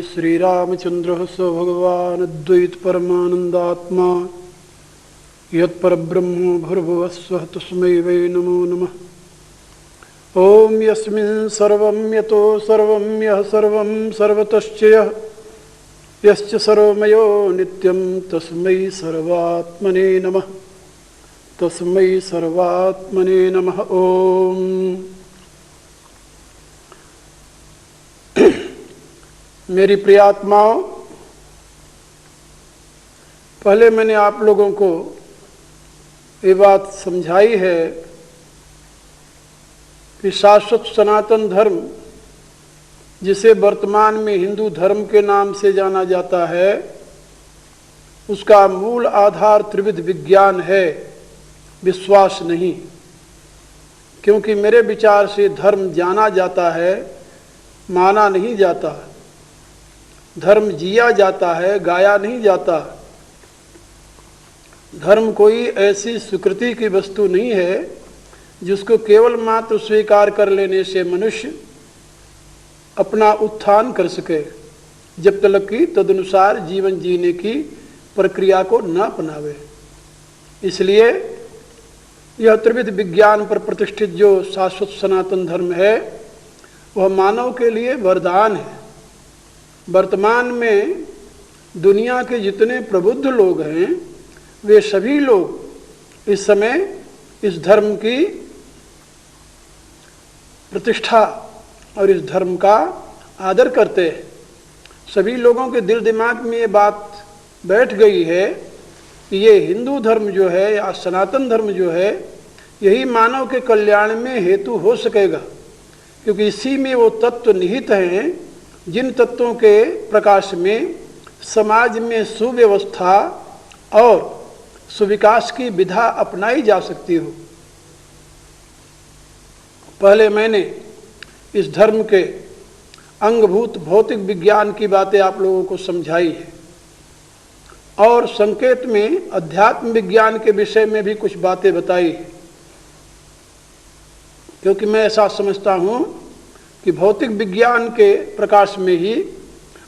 श्रीरामचंद्र स भगवान द्वैत परमानंदात्मा यत्परब्रह्म भूर्भुवः स्वः तस्मै वै नमो नमः। ओम यस्मिन् सर्वं यतो सर्वं यः सर्वं सर्वतश्च यश्च सर्वमयो नित्यं तस्मै सर्वात्मने नमः। तस्मै सर्वात्मने नमः। ओम मेरी प्रियात्माओं, पहले मैंने आप लोगों को ये बात समझाई है कि शाश्वत सनातन धर्म, जिसे वर्तमान में हिंदू धर्म के नाम से जाना जाता है, उसका मूल आधार त्रिविध विज्ञान है, विश्वास नहीं। क्योंकि मेरे विचार से धर्म जाना जाता है, माना नहीं जाता। धर्म जिया जाता है, गाया नहीं जाता। धर्म कोई ऐसी स्वीकृति की वस्तु नहीं है जिसको केवल मात्र स्वीकार कर लेने से मनुष्य अपना उत्थान कर सके, जब तक कि तदनुसार जीवन जीने की प्रक्रिया को न अपनावे। इसलिए यह त्रिविध विज्ञान पर प्रतिष्ठित जो शाश्वत सनातन धर्म है, वह मानव के लिए वरदान है। वर्तमान में दुनिया के जितने प्रबुद्ध लोग हैं, वे सभी लोग इस समय इस धर्म की प्रतिष्ठा और इस धर्म का आदर करते हैं। सभी लोगों के दिल दिमाग में ये बात बैठ गई है कि ये हिंदू धर्म जो है या सनातन धर्म जो है, यही मानव के कल्याण में हेतु हो सकेगा। क्योंकि इसी में वो तत्व निहित हैं जिन तत्वों के प्रकाश में समाज में सुव्यवस्था और सुविकास की विधा अपनाई जा सकती हो। पहले मैंने इस धर्म के अंगभूत भौतिक विज्ञान की बातें आप लोगों को समझाई है, और संकेत में अध्यात्म विज्ञान के विषय में भी कुछ बातें बताई है। क्योंकि मैं ऐसा समझता हूँ कि भौतिक विज्ञान के प्रकाश में ही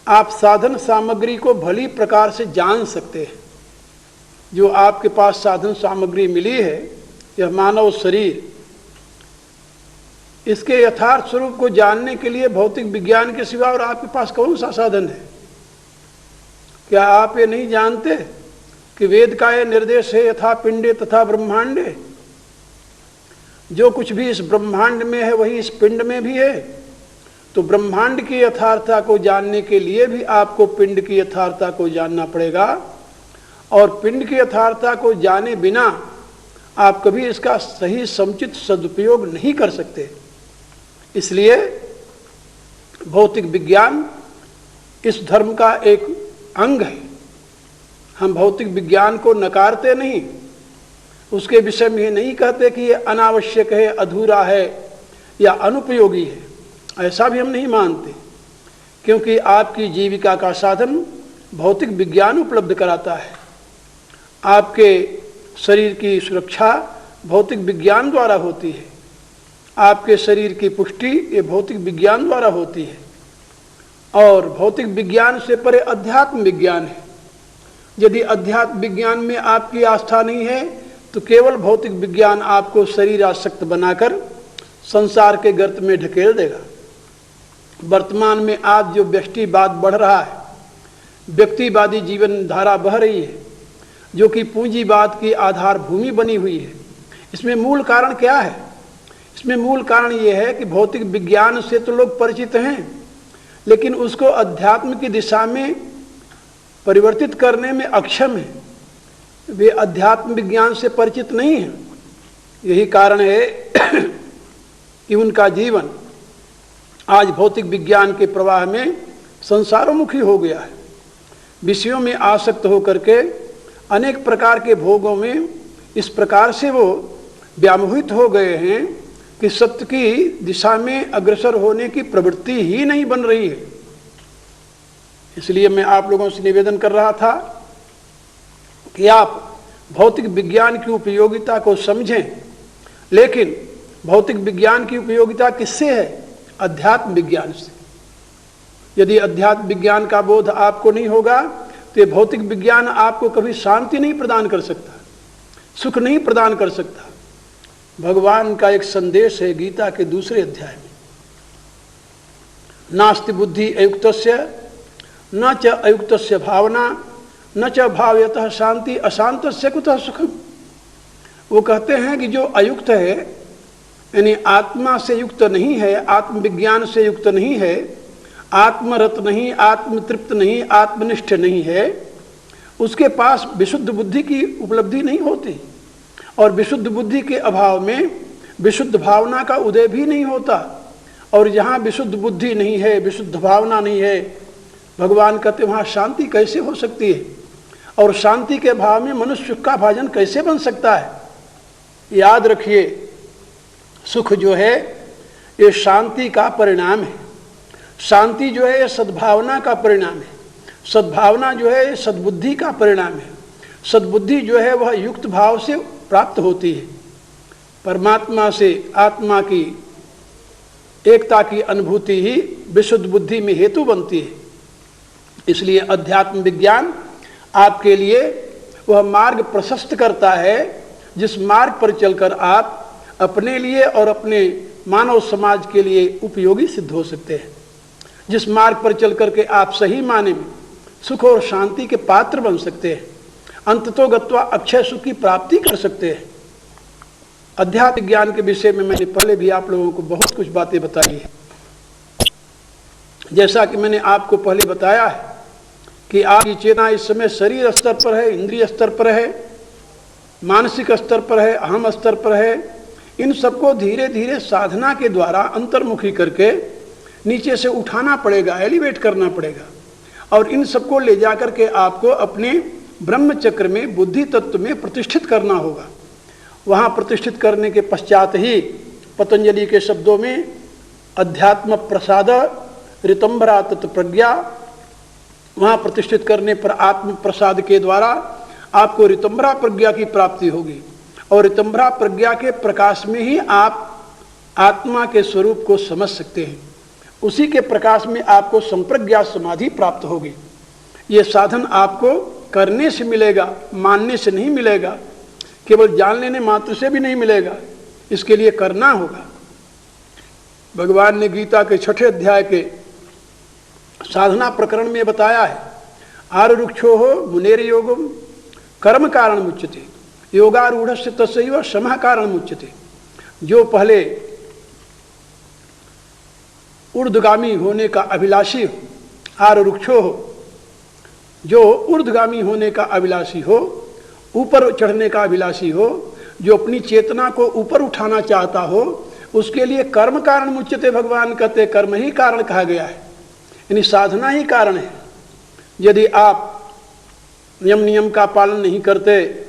आप साधन सामग्री को भली प्रकार से जान सकते हैं। जो आपके पास साधन सामग्री मिली है, यह मानव शरीर, इसके यथार्थ स्वरूप को जानने के लिए भौतिक विज्ञान के सिवा और आपके पास कौन सा साधन है? क्या आप ये नहीं जानते कि वेद का यह निर्देश है, यथा पिंडे तथा ब्रह्मांडे। जो कुछ भी इस ब्रह्मांड में है वही इस पिंड में भी है। तो ब्रह्मांड की यथार्थता को जानने के लिए भी आपको पिंड की यथार्थता को जानना पड़ेगा, और पिंड की यथार्थता को जाने बिना आप कभी इसका सही समुचित सदुपयोग नहीं कर सकते। इसलिए भौतिक विज्ञान इस धर्म का एक अंग है। हम भौतिक विज्ञान को नकारते नहीं, उसके विषय में ये नहीं कहते कि ये अनावश्यक है, अधूरा है या अनुपयोगी है। ऐसा भी हम नहीं मानते, क्योंकि आपकी जीविका का साधन भौतिक विज्ञान उपलब्ध कराता है। आपके शरीर की सुरक्षा भौतिक विज्ञान द्वारा होती है। आपके शरीर की पुष्टि ये भौतिक विज्ञान द्वारा होती है। और भौतिक विज्ञान से परे अध्यात्म विज्ञान है। यदि अध्यात्म विज्ञान में आपकी आस्था नहीं है, तो केवल भौतिक विज्ञान आपको शरीरासक्त बनाकर संसार के गर्त में ढकेल देगा। वर्तमान में आज जो व्यष्टिवाद बढ़ रहा है, व्यक्तिवादी जीवन धारा बह रही है, जो कि पूंजीवाद की आधार भूमि बनी हुई है, इसमें मूल कारण क्या है? इसमें मूल कारण ये है कि भौतिक विज्ञान से तो लोग परिचित हैं, लेकिन उसको अध्यात्म की दिशा में परिवर्तित करने में अक्षम है। वे अध्यात्म विज्ञान से परिचित नहीं हैं। यही कारण है कि उनका जीवन आज भौतिक विज्ञान के प्रवाह में संसारोमुखी हो गया है। विषयों में आसक्त होकर के अनेक प्रकार के भोगों में इस प्रकार से वो व्यामोहित हो गए हैं कि सत्य की दिशा में अग्रसर होने की प्रवृत्ति ही नहीं बन रही है। इसलिए मैं आप लोगों से निवेदन कर रहा था कि आप भौतिक विज्ञान की उपयोगिता को समझें, लेकिन भौतिक विज्ञान की उपयोगिता किससे है? अध्यात्म विज्ञान से। यदि अध्यात्म विज्ञान का बोध आपको नहीं होगा तो भौतिक विज्ञान आपको कभी शांति नहीं प्रदान कर सकता, सुख नहीं प्रदान कर सकता। भगवान का एक संदेश है गीता के 2 अध्याय में, नास्ति बुद्धि अयुक्तस्य न च अयुक्तस्य भावना न च भावयतः शांति अशांतस्य कुतः सुखम। वो कहते हैं कि जो अयुक्त है, यानी आत्मा से युक्त नहीं है, आत्मविज्ञान से युक्त नहीं है, आत्मरत नहीं, आत्मतृप्त नहीं, आत्मनिष्ठ नहीं है, उसके पास विशुद्ध बुद्धि की उपलब्धि नहीं होती, और विशुद्ध बुद्धि के अभाव में विशुद्ध भावना का उदय भी नहीं होता। और जहाँ विशुद्ध बुद्धि नहीं है, विशुद्ध भावना नहीं है, भगवान कहते वहाँ शांति कैसे हो सकती है? और शांति के भाव में मनुष्य सुख का भाजन कैसे बन सकता है? याद रखिए, सुख जो है ये शांति का परिणाम है। शांति जो है ये सद्भावना का परिणाम है। सद्भावना जो है ये सद्बुद्धि का परिणाम है। सद्बुद्धि जो है वह युक्त भाव से प्राप्त होती है। परमात्मा से आत्मा की एकता की अनुभूति ही विशुद्ध बुद्धि में हेतु बनती है। इसलिए अध्यात्म विज्ञान आपके लिए वह मार्ग प्रशस्त करता है जिस मार्ग पर चलकर आप अपने लिए और अपने मानव समाज के लिए उपयोगी सिद्ध हो सकते हैं। जिस मार्ग पर चल करके आप सही माने में सुख और शांति के पात्र बन सकते हैं, अंततो गत्वा अक्षय सुख की प्राप्ति कर सकते हैं। अध्यात्म ज्ञान के विषय में मैंने पहले भी आप लोगों को बहुत कुछ बातें बताई है। जैसा कि मैंने आपको पहले बताया है कि आपकी चेतना इस समय शरीर स्तर पर है, इंद्रिय स्तर पर है, मानसिक स्तर पर है, अहम स्तर पर है। इन सबको धीरे धीरे साधना के द्वारा अंतर्मुखी करके नीचे से उठाना पड़ेगा, एलिवेट करना पड़ेगा, और इन सबको ले जाकर के आपको अपने ब्रह्म चक्र में, बुद्धि तत्व में प्रतिष्ठित करना होगा। वहाँ प्रतिष्ठित करने के पश्चात ही पतंजलि के शब्दों में अध्यात्म प्रसाद ऋतंभरा तत्व प्रज्ञा, वहाँ प्रतिष्ठित करने पर आत्म प्रसाद के द्वारा आपको ऋतंभरा प्रज्ञा की प्राप्ति होगी, और ऋतंभरा प्रज्ञा के प्रकाश में ही आप आत्मा के स्वरूप को समझ सकते हैं। उसी के प्रकाश में आपको संप्रज्ञा समाधि प्राप्त होगी। ये साधन आपको करने से मिलेगा, मानने से नहीं मिलेगा, केवल जान लेने मात्र से भी नहीं मिलेगा, इसके लिए करना होगा। भगवान ने गीता के 6 अध्याय के साधना प्रकरण में बताया है, आरुक्षो हो मुनेर योगम कर्म कारण मुच्यते योगारूढ़स्य तस्यैव शमः कारण मुच्यते। जो पहले ऊर्ध्वगामी होने का अभिलाषी हो, आरुक्षो हो, जो ऊर्ध्वगामी होने का अभिलाषी हो, ऊपर चढ़ने का अभिलाषी हो, जो अपनी चेतना को ऊपर उठाना चाहता हो, उसके लिए कर्म कारण मुच्यते। भगवान कहते कर्म ही कारण कहा गया है, यानी साधना ही कारण है। यदि आप नियम का पालन नहीं करते,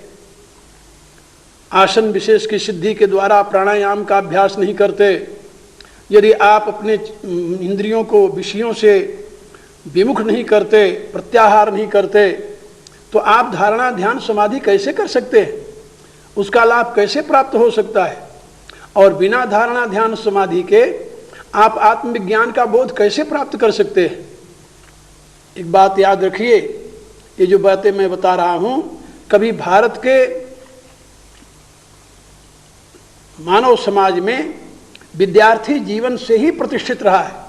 आसन विशेष की सिद्धि के द्वारा प्राणायाम का अभ्यास नहीं करते, यदि आप अपने इंद्रियों को विषयों से विमुख नहीं करते, प्रत्याहार नहीं करते, तो आप धारणा ध्यान समाधि कैसे कर सकते हैं? उसका लाभ कैसे प्राप्त हो सकता है? और बिना धारणा ध्यान समाधि के आप आत्मविज्ञान का बोध कैसे प्राप्त कर सकते हैं? एक बात याद रखिए, ये जो बातें मैं बता रहा हूं, कभी भारत के मानव समाज में विद्यार्थी जीवन से ही प्रतिष्ठित रहा है।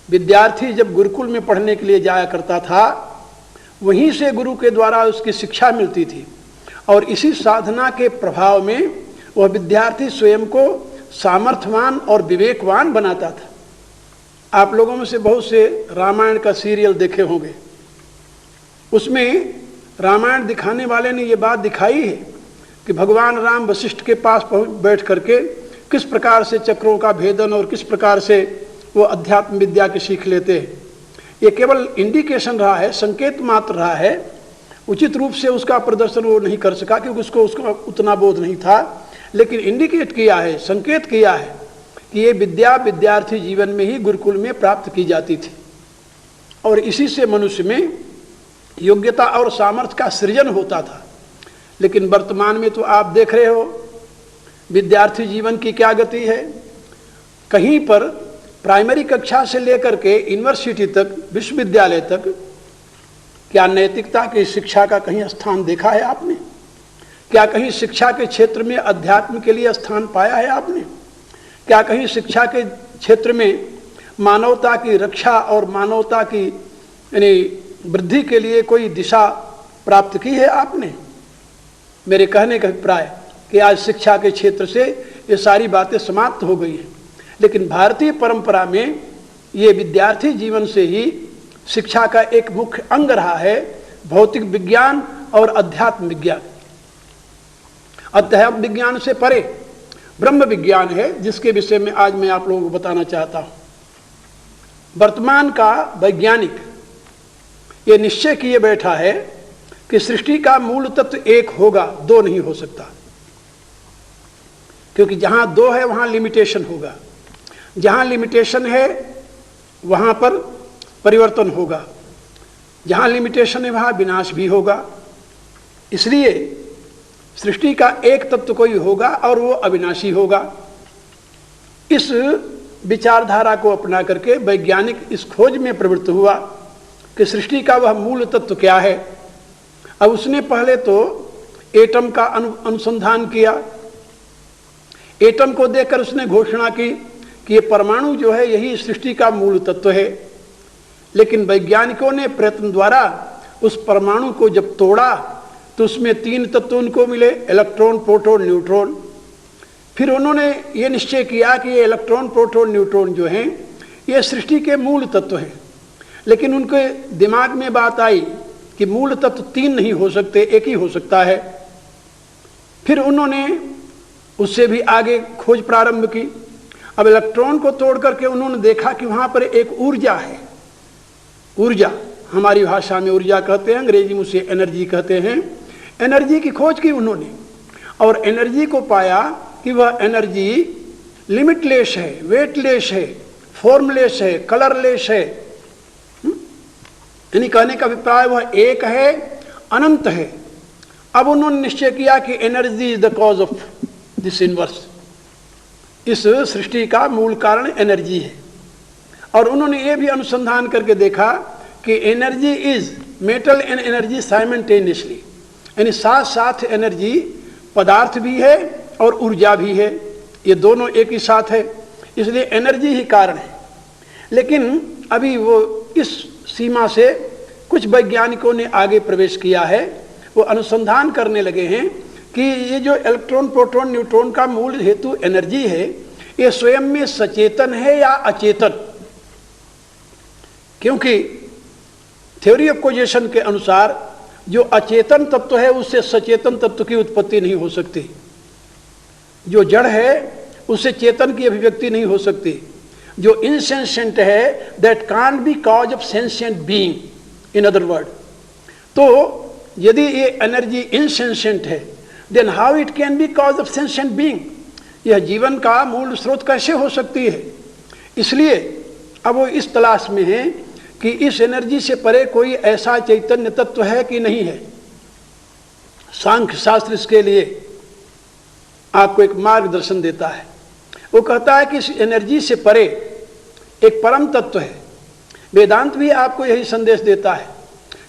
विद्यार्थी जब गुरुकुल में पढ़ने के लिए जाया करता था, वहीं से गुरु के द्वारा उसकी शिक्षा मिलती थी, और इसी साधना के प्रभाव में वह विद्यार्थी स्वयं को सामर्थ्यवान और विवेकवान बनाता था। आप लोगों में से बहुत से रामायण का सीरियल देखे होंगे। उसमें रामायण दिखाने वाले ने ये बात दिखाई है कि भगवान राम वशिष्ठ के पास बैठ करके किस प्रकार से चक्रों का भेदन और किस प्रकार से वो अध्यात्म विद्या की सीख लेते हैं। ये केवल इंडिकेशन रहा है, संकेत मात्र रहा है। उचित रूप से उसका प्रदर्शन वो नहीं कर सका क्योंकि उसको उसका उतना बोध नहीं था, लेकिन इंडिकेट किया है, संकेत किया है कि ये विद्या विद्यार्थी जीवन में ही गुरुकुल में प्राप्त की जाती थी और इसी से मनुष्य में योग्यता और सामर्थ्य का सृजन होता था। लेकिन वर्तमान में तो आप देख रहे हो विद्यार्थी जीवन की क्या गति है। कहीं पर प्राइमरी कक्षा से लेकर के यूनिवर्सिटी तक, विश्वविद्यालय तक, क्या नैतिकता की शिक्षा का कहीं स्थान देखा है आपने? क्या कहीं शिक्षा के क्षेत्र में अध्यात्म के लिए स्थान पाया है आपने? क्या कहीं शिक्षा के क्षेत्र में मानवता की रक्षा और मानवता की यानी वृद्धि के लिए कोई दिशा प्राप्त की है आपने? मेरे कहने का अभिप्राय कि आज शिक्षा के क्षेत्र से ये सारी बातें समाप्त हो गई हैं, लेकिन भारतीय परंपरा में ये विद्यार्थी जीवन से ही शिक्षा का एक मुख्य अंग रहा है भौतिक विज्ञान और अध्यात्म विज्ञान। अध्यात्म विज्ञान से परे ब्रह्म विज्ञान है, जिसके विषय में आज मैं आप लोगों को बताना चाहता हूं। वर्तमान का वैज्ञानिक ये निश्चय किए बैठा है कि सृष्टि का मूल तत्व एक होगा, दो नहीं हो सकता, क्योंकि जहां दो है वहां लिमिटेशन होगा, जहां लिमिटेशन है वहां पर परिवर्तन होगा, जहां लिमिटेशन है वहां विनाश भी होगा। इसलिए सृष्टि का एक तत्व कोई होगा और वो अविनाशी होगा। इस विचारधारा को अपना करके वैज्ञानिक इस खोज में प्रवृत्त हुआ कि सृष्टि का वह मूल तत्व क्या है। अब उसने पहले तो एटम का अनुसंधान किया। एटम को देखकर उसने घोषणा की कि ये परमाणु जो है यही सृष्टि का मूल तत्व है। लेकिन वैज्ञानिकों ने प्रयत्न द्वारा उस परमाणु को जब तोड़ा तो उसमें तीन तत्व उनको मिले, इलेक्ट्रॉन, प्रोटॉन, न्यूट्रॉन। फिर उन्होंने ये निश्चय किया कि ये इलेक्ट्रॉन, प्रोटॉन, न्यूट्रॉन जो हैं ये सृष्टि के मूल तत्व हैं। लेकिन उनके दिमाग में बात आई कि मूल तत्व तीन नहीं हो सकते, एक ही हो सकता है। फिर उन्होंने उससे भी आगे खोज प्रारंभ की। अब इलेक्ट्रॉन को तोड़ करके उन्होंने देखा कि वहां पर एक ऊर्जा है। ऊर्जा, हमारी भाषा में ऊर्जा कहते हैं, अंग्रेजी में उसे एनर्जी कहते हैं। एनर्जी की खोज की उन्होंने और एनर्जी को पाया कि वह एनर्जी लिमिटलेस है, वेटलेस है, फॉर्मलेस है, कलरलेस है। यानी कहने का अभिप्राय वह एक है, अनंत है। अब उन्होंने निश्चय किया कि energy is the cause of this universe. इस सृष्टि का मूल कारण एनर्जी है। और उन्होंने ये भी अनुसंधान करके देखा कि energy is metal and energy simultaneously, यानी साथ साथ एनर्जी पदार्थ भी है और ऊर्जा भी है, ये दोनों एक ही साथ है, इसलिए एनर्जी ही कारण है। लेकिन अभी वो इस सीमा से कुछ वैज्ञानिकों ने आगे प्रवेश किया है। वो अनुसंधान करने लगे हैं कि ये जो इलेक्ट्रॉन, प्रोटॉन, न्यूट्रॉन का मूल हेतु एनर्जी है, ये स्वयं में सचेतन है या अचेतन। क्योंकि थ्योरी ऑफ कोजेशन के अनुसार जो अचेतन तत्व है उससे सचेतन तत्व की उत्पत्ति नहीं हो सकती। जो जड़ है उससे चेतन की अभिव्यक्ति नहीं हो सकती। जो इनसेंशिएंट है that can't be cause of sentient being, in other word. तो यदि ये एनर्जी इनसेंशिएंट है then how it can be cause of sentient being. यह जीवन का मूल स्रोत कैसे हो सकती है। इसलिए अब वो इस तलाश में है कि इस एनर्जी से परे कोई ऐसा चैतन्य तत्व है कि नहीं है। सांख्य शास्त्र इसके लिए आपको एक मार्गदर्शन देता है। वो कहता है कि इस एनर्जी से परे एक परम तत्व है। वेदांत भी आपको यही संदेश देता है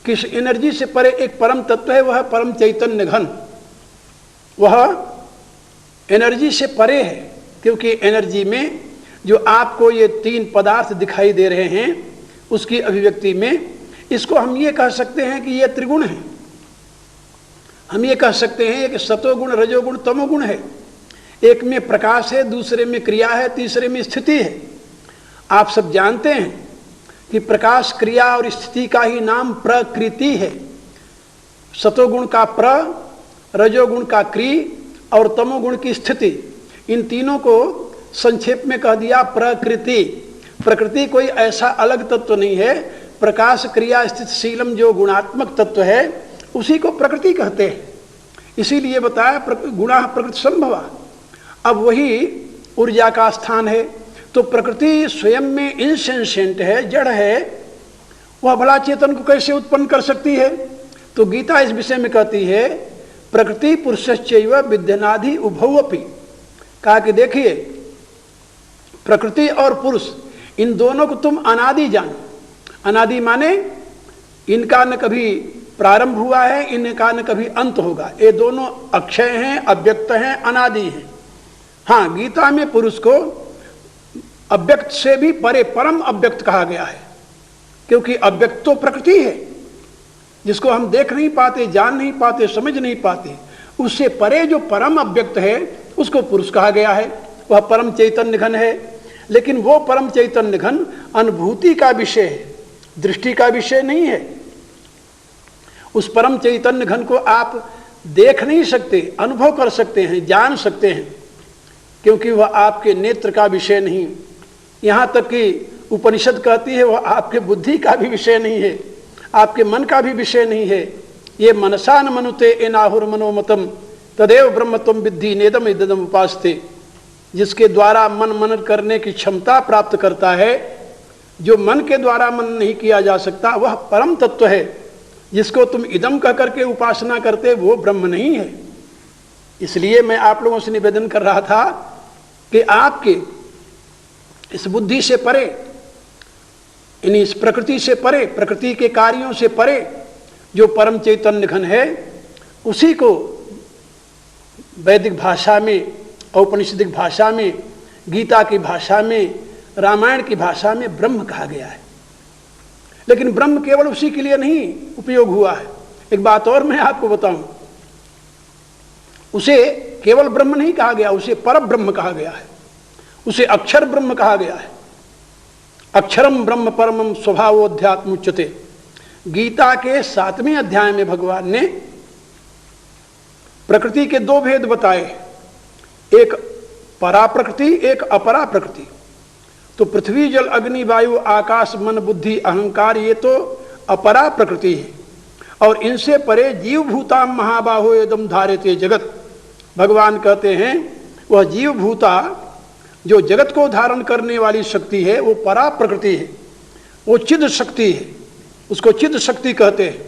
कि इस एनर्जी से परे एक परम तत्व है, वह परम चैतन्य घन, वह एनर्जी से परे है। क्योंकि एनर्जी में जो आपको ये तीन पदार्थ दिखाई दे रहे हैं उसकी अभिव्यक्ति में इसको हम ये कह सकते हैं कि ये त्रिगुण है। हम ये कह सकते हैं कि सतोगुण, रजोगुण, तमोगुण है। एक में प्रकाश है, दूसरे में क्रिया है, तीसरे में स्थिति है। आप सब जानते हैं कि प्रकाश, क्रिया और स्थिति का ही नाम प्रकृति है। सतोगुण का प्र, रजोगुण का क्रि और तमोगुण की स्थिति, इन तीनों को संक्षेप में कह दिया प्रकृति। प्रकृति कोई ऐसा अलग तत्व नहीं है प्रकाश क्रिया स्थित शीलम जो गुणात्मक तत्व है उसी को प्रकृति कहते हैं। इसीलिए बताया गुणा प्रकृति संभवा। अब वही ऊर्जा का स्थान है, तो प्रकृति स्वयं में इनसेंसेंट है, जड़ है, वह भला चेतन को कैसे उत्पन्न कर सकती है? तो गीता इस विषय में कहती है प्रकृति पुरुषश्चैव विद्यनाधि उभौवपि। कहा कि देखिए प्रकृति और पुरुष इन दोनों को तुम अनादि जानो। अनादि माने इनका न कभी प्रारंभ हुआ है, इनका न कभी अंत होगा। ये दोनों अक्षय हैं, अव्यक्त हैं, अनादि हैं। हाँ, गीता में पुरुष को अव्यक्त से भी परे परम अव्यक्त कहा गया है, क्योंकि अव्यक्त तो प्रकृति है जिसको हम देख नहीं पाते, जान नहीं पाते, समझ नहीं पाते। उससे परे जो परम अव्यक्त है उसको पुरुष कहा गया है। वह परम चैतन्य घन है, लेकिन वो परम चैतन्य घन अनुभूति का विषय है, दृष्टि का विषय नहीं है। उस परम चैतन्य घन को आप देख नहीं सकते, अनुभव कर सकते हैं, जान सकते हैं, क्योंकि वह आपके नेत्र का विषय नहीं। यहाँ तक कि उपनिषद कहती है वह आपके बुद्धि का भी विषय नहीं है, आपके मन का भी विषय नहीं है। ये मनसा न मनुते एनाहुर मनोमतम तदेव ब्रह्मत्वम विद्धि नेदम इदम उपासते। जिसके द्वारा मन मनन करने की क्षमता प्राप्त करता है, जो मन के द्वारा मन नहीं किया जा सकता, वह परम तत्व है। जिसको तुम इदम कह करके उपासना करते वो ब्रह्म नहीं है। इसलिए मैं आप लोगों से निवेदन कर रहा था कि आपके इस बुद्धि से परे, यानी इस प्रकृति से परे, प्रकृति के कार्यों से परे जो परम चैतन्य घन है, उसी को वैदिक भाषा में, औपनिषदिक भाषा में, गीता की भाषा में, रामायण की भाषा में ब्रह्म कहा गया है। लेकिन ब्रह्म केवल उसी के लिए नहीं उपयोग हुआ है। एक बात और मैं आपको बताऊं, उसे केवल ब्रह्म नहीं कहा गया, उसे पर ब्रह्म कहा गया है, उसे अक्षर ब्रह्म कहा गया है। अक्षरम ब्रह्म परमम स्वभावोध्यात्म उच्यते। गीता के 7वें अध्याय में भगवान ने प्रकृति के 2 भेद बताए, एक परा प्रकृति, एक अपरा प्रकृति। तो पृथ्वी जल अग्नि वायु आकाश मन बुद्धि अहंकार ये तो अपरा प्रकृति है, और इनसे परे जीव भूता महाबाहो एदम धार्यते जगत। भगवान कहते हैं वह जीव भूता जो जगत को धारण करने वाली शक्ति है वो परा प्रकृति है, वो चिद शक्ति है, उसको चिद शक्ति कहते हैं।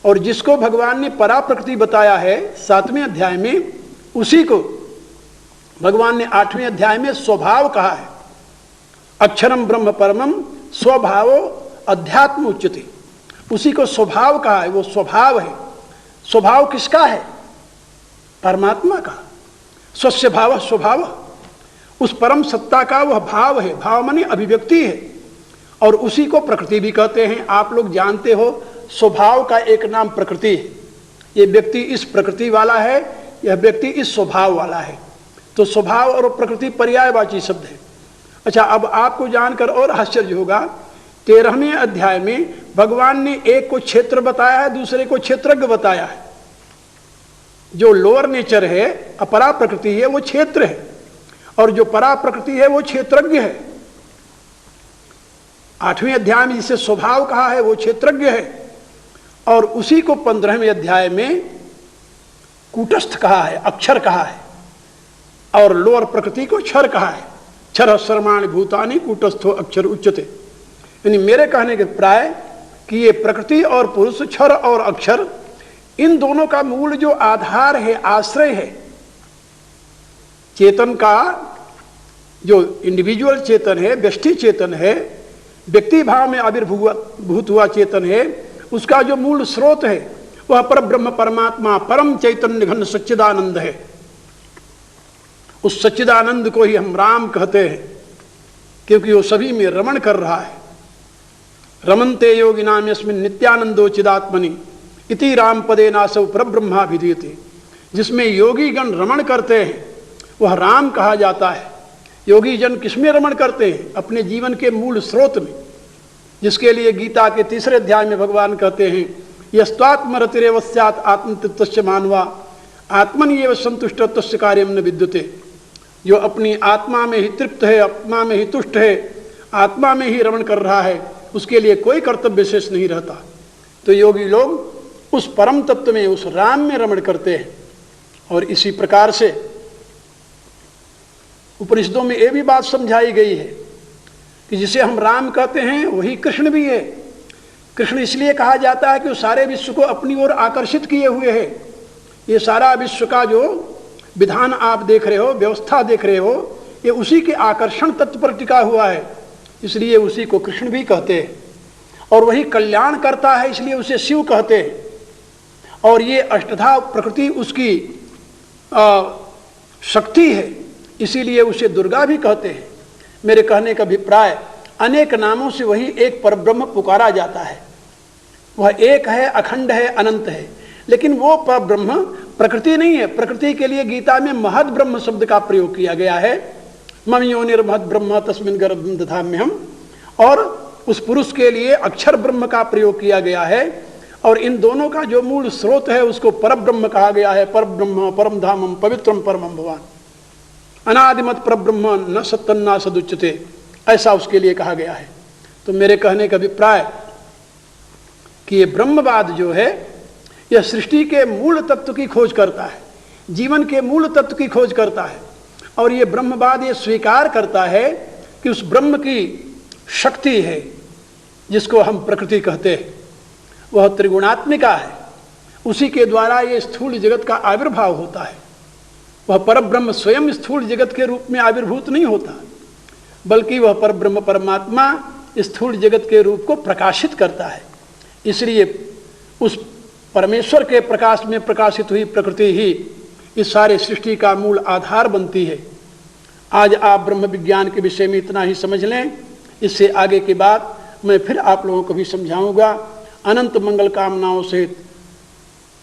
और जिसको भगवान ने परा प्रकृति बताया है 7वें अध्याय में, उसी को भगवान ने 8वें अध्याय में स्वभाव कहा है। अक्षरम ब्रह्म परमम स्वभावो अध्यात्म उच्यते। उसी को स्वभाव कहा है, वो स्वभाव है। स्वभाव किसका है? परमात्मा का। स्वस्य भाव स्वभाव, उस परम सत्ता का वह भाव है। भाव माने अभिव्यक्ति है, और उसी को प्रकृति भी कहते हैं। आप लोग जानते हो स्वभाव का एक नाम प्रकृति है। ये व्यक्ति इस प्रकृति वाला है, यह व्यक्ति इस स्वभाव वाला है। तो स्वभाव और प्रकृति पर्यायवाची शब्द है। अच्छा, अब आपको जानकर और आश्चर्य होगा, 13वें अध्याय में भगवान ने एक को क्षेत्र बताया है, दूसरे को क्षेत्रज्ञ बताया है। जो लोअर नेचर है, अपरा प्रकृति है, वो क्षेत्र है, और जो परा प्रकृति है वो क्षेत्रज्ञ है। 8वें अध्याय में जिसे स्वभाव कहा है वो क्षेत्रज्ञ है, और उसी को 15वें अध्याय में कूटस्थ कहा है, अक्षर कहा है, और लोअर प्रकृति को क्षर कहा है। क्षर सर्वाणि भूतानि कूटस्थो अक्षर उच्यते। यानी मेरे कहने के प्राय कि ये प्रकृति और पुरुष, क्षर और अक्षर, इन दोनों का मूल जो आधार है, आश्रय है, चेतन का जो इंडिविजुअल चेतन है, व्यष्टि चेतन है, व्यक्ति भाव में आविर्भूत हुआ चेतन है, उसका जो मूल स्रोत है वह पर ब्रह्म परमात्मा परम चैतन्य घन सच्चिदानंद है। उस सच्चिदानंद को ही हम राम कहते हैं, क्योंकि वो सभी में रमण कर रहा है। रमन्ते योगिनाम यस्मिन् नित्यानंदो चिदात्मनि इति राम पदे नासौ परब्रह्मा विधीयते। जिसमें योगी गण रमण करते हैं वह राम कहा जाता है। योगी जन किसमें रमण करते हैं? अपने जीवन के मूल स्रोत में, जिसके लिए गीता के 3रे अध्याय में भगवान कहते हैं यस्त्वात्मरतिरेव स्यात् आत्मतत्वस्य मानवा आत्मन्येव संतुष्ट तस्य कार्यं न विद्यते। जो अपनी आत्मा में ही तृप्त है, आत्मा में ही तुष्ट है, आत्मा में ही रमण कर रहा है, उसके लिए कोई कर्तव्य शेष नहीं रहता। तो योगी लोग उस परम तत्व में, उस राम में रमण करते हैं। और इसी प्रकार से उपनिषदों में ये भी बात समझाई गई है कि जिसे हम राम कहते हैं वही कृष्ण भी है। कृष्ण इसलिए कहा जाता है कि वो सारे विश्व को अपनी ओर आकर्षित किए हुए है। ये सारा विश्व का जो विधान आप देख रहे हो, व्यवस्था देख रहे हो, ये उसी के आकर्षण तत्व पर टिका हुआ है, इसलिए उसी को कृष्ण भी कहते हैं। और वही कल्याण करता है, इसलिए उसे शिव कहते हैं। और ये अष्टधा प्रकृति उसकी शक्ति है, इसीलिए उसे दुर्गा भी कहते हैं। मेरे कहने का अभिप्राय, अनेक नामों से वही एक परब्रह्म पुकारा जाता है। वह एक है, अखंड है, अनंत है, लेकिन वो परब्रह्म प्रकृति नहीं है। प्रकृति के लिए गीता में महद ब्रह्म शब्द का प्रयोग किया गया है, मम योनिर्महद ब्रह्म तस्मिन् गर्भं दधाम्यहम्। और उस पुरुष के लिए अक्षर ब्रह्म का प्रयोग किया गया है। और इन दोनों का जो मूल स्रोत है उसको परब्रह्म कहा गया है। परब्रह्म परम धामम पवित्रम परमं भवान, अनादिमत परब्रह्म न सत्तन्ना सदुच्यते, ऐसा उसके लिए कहा गया है। तो मेरे कहने का अभिप्राय कि ये ब्रह्मवाद जो है, यह सृष्टि के मूल तत्व की खोज करता है, जीवन के मूल तत्व की खोज करता है। और ये ब्रह्मवाद ये स्वीकार करता है कि उस ब्रह्म की शक्ति है, जिसको हम प्रकृति कहते हैं, वह त्रिगुणात्मिका है। उसी के द्वारा ये स्थूल जगत का आविर्भाव होता है। वह परब्रह्म स्वयं स्थूल जगत के रूप में आविर्भूत नहीं होता, बल्कि वह परब्रह्म परमात्मा स्थूल जगत के रूप को प्रकाशित करता है। इसलिए उस परमेश्वर के प्रकाश में प्रकाशित हुई प्रकृति ही इस सारे सृष्टि का मूल आधार बनती है। आज आप ब्रह्म विज्ञान के विषय में इतना ही समझ लें। इससे आगे की बात मैं फिर आप लोगों को भी समझाऊंगा। अनंत मंगल कामनाओं से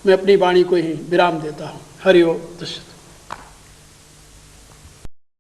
मैं अपनी वाणी को ही विराम देता हूँ। हरि ओम तत्।